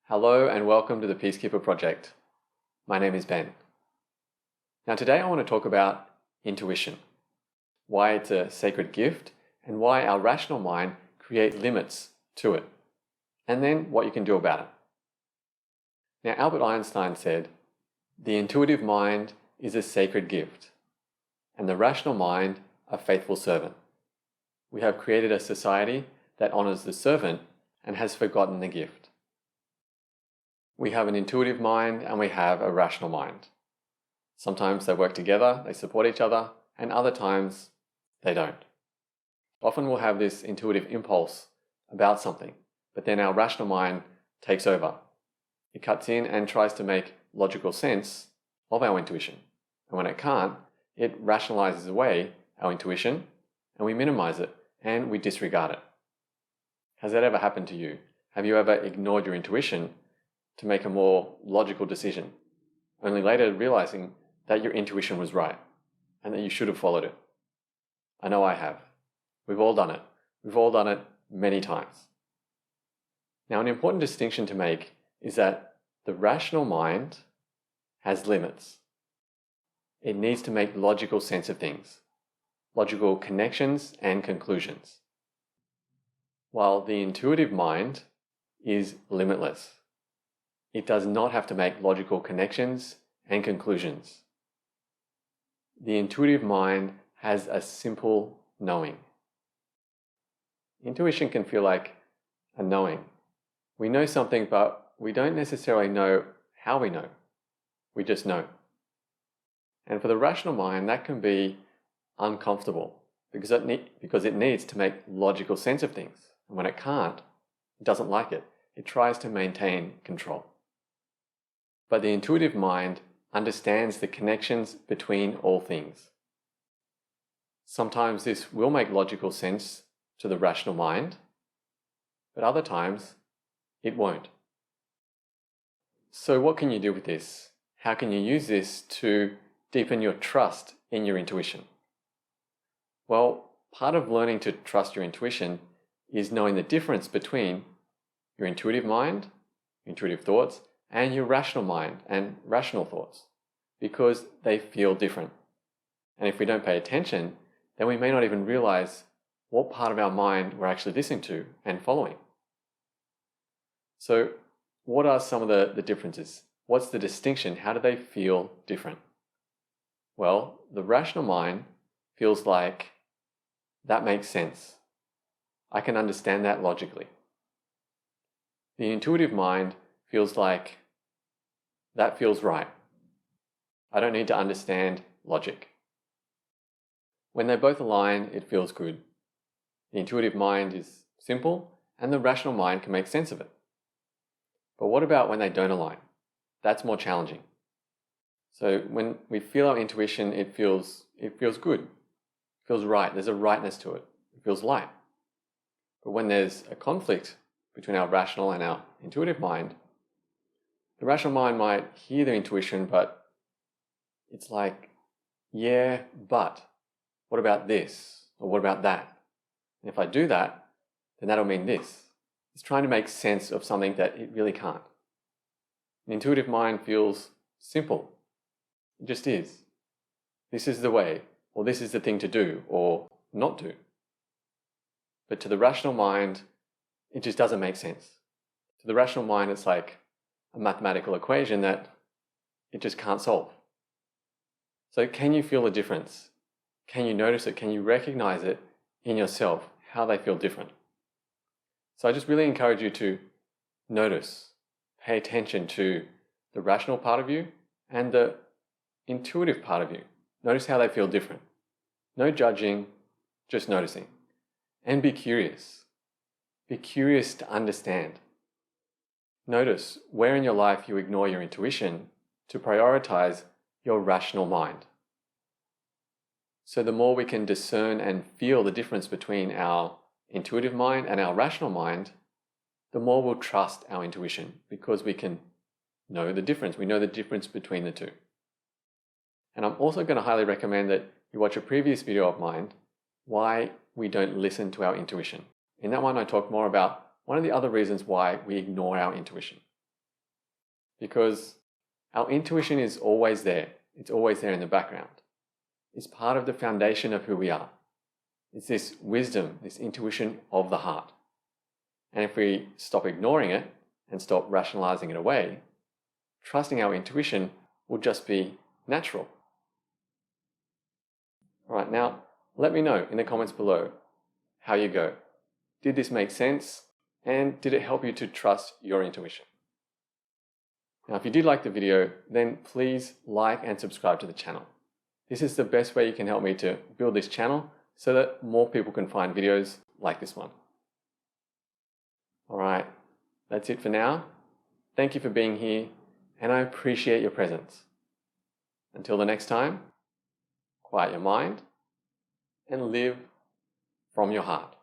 Hello and welcome to the Peacekeeper Project. My name is Ben. Now today I want to talk about intuition, why it's a sacred gift and why our rational mind create limits to it, and then what you can do about it. Now Albert Einstein said, "The intuitive mind is a sacred gift, and the rational mind a faithful servant. We have created a society that honors the servant and has forgotten the gift." We have an intuitive mind and we have a rational mind. Sometimes they work together, they support each other, and other times they don't. Often we'll have this intuitive impulse about something, but then our rational mind takes over. It cuts in and tries to make logical sense of our intuition. And when it can't, it rationalizes away our intuition and we minimize it and we disregard it. Has that ever happened to you? Have you ever ignored your intuition to make a more logical decision, only later realizing that your intuition was right and that you should have followed it? I know I have. We've all done it. We've all done it many times. Now, an important distinction to make is that the rational mind has limits. It needs to make logical sense of things, logical connections and conclusions, while the intuitive mind is limitless. It does not have to make logical connections and conclusions. The intuitive mind has a simple knowing. Intuition can feel like a knowing. We know something, but we don't necessarily know how we know. We just know. And for the rational mind, that can be uncomfortable because it needs to make logical sense of things. And when it can't, it doesn't like it. It tries to maintain control. But the intuitive mind understands the connections between all things. Sometimes this will make logical sense to the rational mind, but other times it won't. So what can you do with this? How can you use this to deepen your trust in your intuition? Well, part of learning to trust your intuition is knowing the difference between your intuitive mind, intuitive thoughts, and your rational mind and rational thoughts, because they feel different. And if we don't pay attention, then we may not even realize what part of our mind we're actually listening to and following. So what are some of the differences? What's the distinction? How do they feel different? Well, the rational mind feels like that makes sense. I can understand that logically. The intuitive mind feels like that feels right. I don't need to understand logic. When they both align, it feels good. The intuitive mind is simple and the rational mind can make sense of it. But what about when they don't align? That's more challenging. So when we feel our intuition, it feels good. It feels right. There's a rightness to it. It feels light. But when there's a conflict between our rational and our intuitive mind, the rational mind might hear the intuition, but it's like, yeah, but what about this? Or what about that? And if I do that, then that'll mean this. It's trying to make sense of something that it really can't. The intuitive mind feels simple. It just is. This is the way, or this is the thing to do, or not do. But to the rational mind, it just doesn't make sense. To the rational mind, it's like a mathematical equation that it just can't solve. So can you feel the difference? Can you notice it? Can you recognize it in yourself, how they feel different? So I just really encourage you to notice, pay attention to the rational part of you and the intuitive part of you. Notice how they feel different. No judging, just noticing. And be curious. Be curious to understand. Notice where in your life you ignore your intuition to prioritize your rational mind. So the more we can discern and feel the difference between our intuitive mind and our rational mind, the more we'll trust our intuition because we can know the difference. We know the difference between the two. And I'm also going to highly recommend that you watch a previous video of mine, Why We Don't Listen to Our Intuition. In that one, I talk more about one of the other reasons why we ignore our intuition. because our intuition is always there. It's always there in the background. It's part of the foundation of who we are. It's this wisdom, this intuition of the heart. And if we stop ignoring it and stop rationalizing it away, trusting our intuition will just be natural. All right, now let me know in the comments below how you go. Did this make sense? And did it help you to trust your intuition? Now, if you did like the video, then please like and subscribe to the channel. This is the best way you can help me to build this channel so that more people can find videos like this one. All right, that's it for now. Thank you for being here, and I appreciate your presence. Until the next time, quiet your mind and live from your heart.